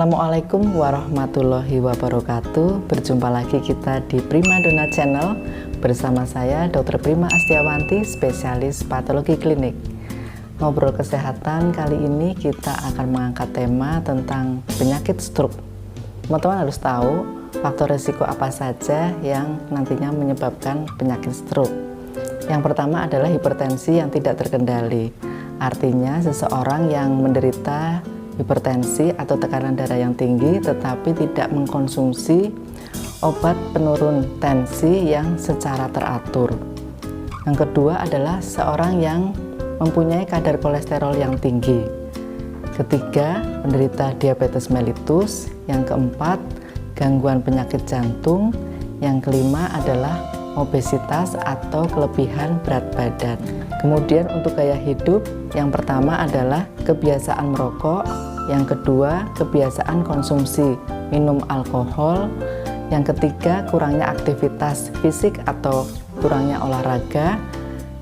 Assalamualaikum warahmatullahi wabarakatuh. Berjumpa lagi kita di Prima Donna Channel bersama saya Dr. Prima Astiawanti, spesialis patologi klinik. Ngobrol kesehatan kali ini kita akan mengangkat tema tentang penyakit stroke. Teman-teman harus tahu faktor risiko apa saja yang nantinya menyebabkan penyakit stroke. Yang pertama adalah hipertensi yang tidak terkendali. Artinya seseorang yang menderita hipertensi atau tekanan darah yang tinggi tetapi tidak mengkonsumsi obat penurun tensi yang secara teratur. Yang kedua adalah seorang yang mempunyai kadar kolesterol yang tinggi. Ketiga, penderita diabetes mellitus. Yang keempat, gangguan penyakit jantung. Yang kelima adalah obesitas atau kelebihan berat badan. Kemudian untuk gaya hidup, yang pertama adalah kebiasaan merokok, yang kedua kebiasaan konsumsi minum alkohol, yang ketiga kurangnya aktivitas fisik atau kurangnya olahraga,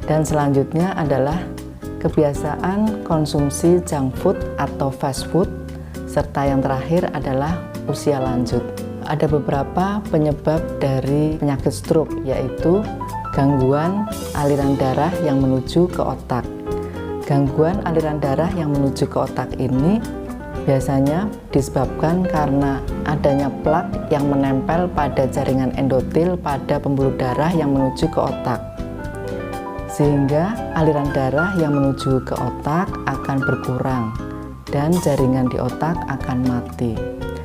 dan selanjutnya adalah kebiasaan konsumsi junk food atau fast food, serta yang terakhir adalah usia lanjut. Ada beberapa penyebab dari penyakit stroke, yaitu gangguan aliran darah yang menuju ke otak. Gangguan aliran darah yang menuju ke otak ini biasanya disebabkan karena adanya plak yang menempel pada jaringan endotel pada pembuluh darah yang menuju ke otak. Sehingga aliran darah yang menuju ke otak akan berkurang dan jaringan di otak akan mati.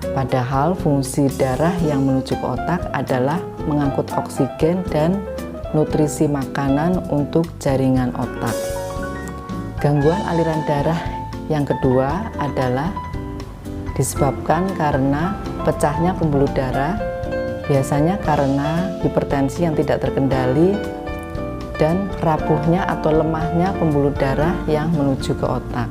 Padahal fungsi darah yang menuju ke otak adalah mengangkut oksigen dan nutrisi makanan untuk jaringan otak. Gangguan aliran darah yang kedua adalah disebabkan karena pecahnya pembuluh darah, biasanya karena hipertensi yang tidak terkendali dan rapuhnya atau lemahnya pembuluh darah yang menuju ke otak.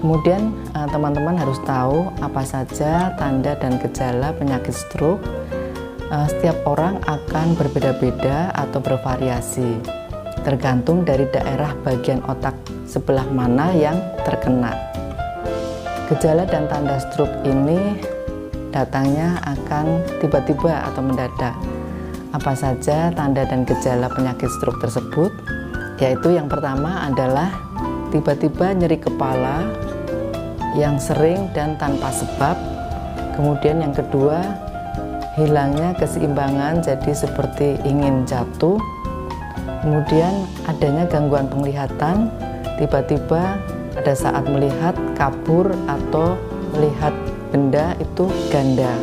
Kemudian teman-teman harus tahu apa saja tanda dan gejala penyakit stroke. Setiap orang akan berbeda-beda atau bervariasi, tergantung dari daerah bagian otak sebelah mana yang terkena. Gejala dan tanda stroke ini datangnya akan tiba-tiba atau mendadak. Apa saja tanda dan gejala penyakit stroke tersebut? Yaitu yang pertama adalah tiba-tiba nyeri kepala yang sering dan tanpa sebab. Kemudian yang kedua, hilangnya keseimbangan jadi seperti ingin jatuh. Kemudian adanya gangguan penglihatan, tiba-tiba pada saat melihat kabur atau melihat benda itu ganda.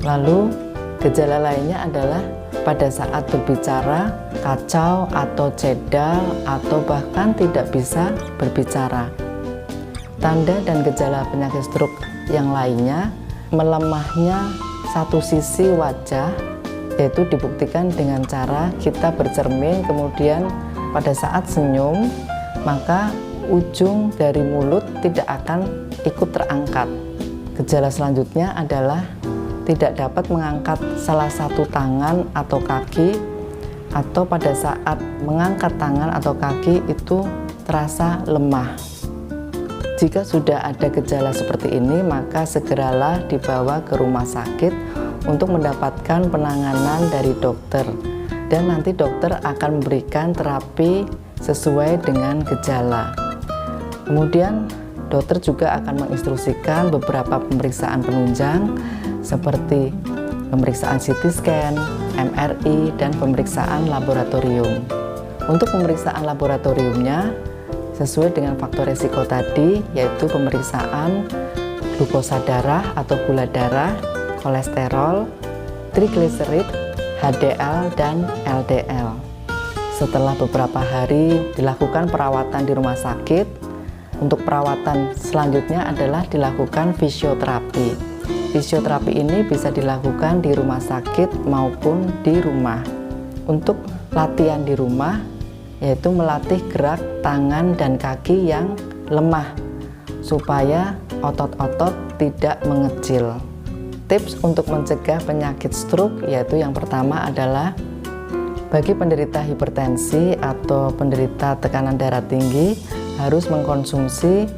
Lalu gejala lainnya adalah pada saat berbicara kacau atau cedal atau bahkan tidak bisa berbicara. Tanda dan gejala penyakit stroke yang lainnya, melemahnya satu sisi wajah, yaitu dibuktikan dengan cara kita bercermin, kemudian pada saat senyum maka ujung dari mulut tidak akan ikut terangkat. Gejala selanjutnya adalah tidak dapat mengangkat salah satu tangan atau kaki, atau pada saat mengangkat tangan atau kaki itu terasa lemah. Jika sudah ada gejala seperti ini, maka segeralah dibawa ke rumah sakit untuk mendapatkan penanganan dari dokter, dan nanti dokter akan memberikan terapi sesuai dengan gejala. Kemudian dokter juga akan menginstruksikan beberapa pemeriksaan penunjang seperti pemeriksaan CT scan, MRI, dan pemeriksaan laboratorium. Untuk pemeriksaan laboratoriumnya sesuai dengan faktor risiko tadi, yaitu pemeriksaan glukosa darah atau gula darah, kolesterol, trigliserid, HDL, dan LDL. Setelah beberapa hari dilakukan perawatan di rumah sakit, untuk perawatan selanjutnya adalah dilakukan fisioterapi. Fisioterapi ini bisa dilakukan di rumah sakit maupun di rumah. Untuk latihan di rumah, yaitu melatih gerak tangan dan kaki yang lemah supaya otot-otot tidak mengecil. Tips untuk mencegah penyakit stroke yaitu yang pertama adalah bagi penderita hipertensi atau penderita tekanan darah tinggi harus mengkonsumsi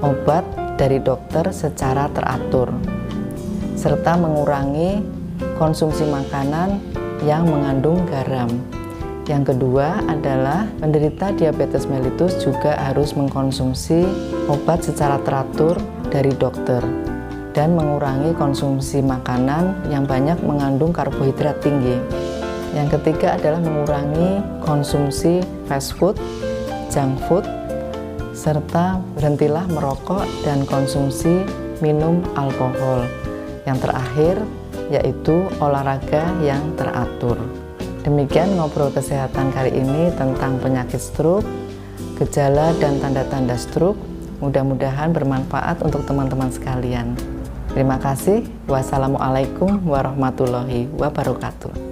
obat dari dokter secara teratur, serta mengurangi konsumsi makanan yang mengandung garam. Yang kedua adalah penderita diabetes mellitus juga harus mengkonsumsi obat secara teratur dari dokter dan mengurangi konsumsi makanan yang banyak mengandung karbohidrat tinggi. Yang ketiga adalah mengurangi konsumsi fast food, junk food, serta berhentilah merokok dan konsumsi minum alkohol. Yang terakhir yaitu olahraga yang teratur. Demikian ngobrol kesehatan kali ini tentang penyakit stroke, gejala dan tanda-tanda stroke. Mudah-mudahan bermanfaat untuk teman-teman sekalian. Terima kasih. Wassalamualaikum warahmatullahi wabarakatuh.